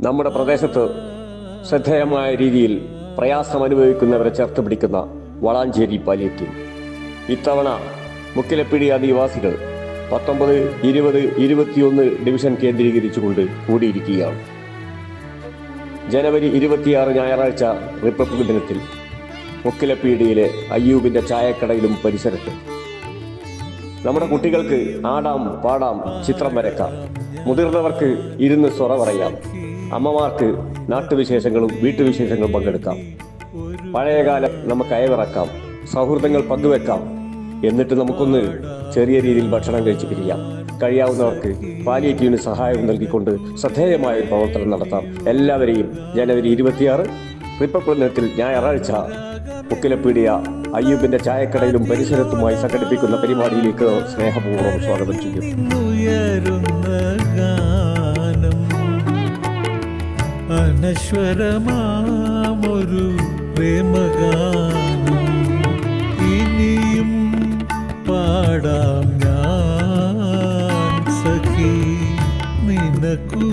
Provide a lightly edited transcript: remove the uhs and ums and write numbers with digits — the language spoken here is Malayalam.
നമ്മുടെ പ്രദേശത്ത് ശ്രദ്ധേയമായ രീതിയിൽ പ്രയാസം അനുഭവിക്കുന്നവരെ ചേർത്ത് പിടിക്കുന്ന വളാഞ്ചേരി പാലിയേറ്റീവ്. ഇത്തവണ മുക്കിലപ്പിടി ആദിവാസികൾ 19, 20, 21 ഡിവിഷൻ കേന്ദ്രീകരിച്ചുകൊണ്ട് കൂടിയിരിക്കുകയാണ്. ജനുവരി 26 ഞായറാഴ്ച റിപ്പബ്ലിക് ദിനത്തിൽ മുക്കിലപ്പീടിയിലെ അയ്യൂബിൻ്റെ ചായക്കടയിലും പരിസരത്തും നമ്മുടെ കുട്ടികൾക്ക് ആടാം, പാടാം, ചിത്രം വരയ്ക്കാം. മുതിർന്നവർക്ക് ഇരുന്ന് സൊറ പറയാം. അമ്മമാർക്ക് നാട്ടുവിശേഷങ്ങളും വീട്ടുവിശേഷങ്ങളും പങ്കെടുക്കാം. പഴയകാലം നമുക്ക് അയവിറക്കാം, സൗഹൃദങ്ങൾ പങ്കുവെക്കാം. എന്നിട്ട് നമുക്കൊന്ന് ചെറിയ രീതിയിൽ ഭക്ഷണം കഴിച്ച് പിരിയാം. കഴിയാവുന്നവർക്ക് പാലിയേറ്റീവിന് സഹായം നൽകിക്കൊണ്ട് ശ്രദ്ധേയമായ ഒരു പ്രവർത്തനം നടത്താം. എല്ലാവരെയും ജനുവരി 26 റിപ്പബ്ലിക് ദിനത്തിൽ ഞായറാഴ്ച മുക്കിലപ്പീടിയ അയ്യൂബിന്റെ ചായക്കടയിലും പരിസരത്തുമായി സംഘടിപ്പിക്കുന്ന പരിപാടിയിലേക്ക് സ്നേഹപൂർവ്വം സ്വാഗതം ചെയ്യും. അനശ്വരമാമൊരു പ്രേമഗാനം ഇനിയും പാടാം ഞാൻ സഖി നിനക്കു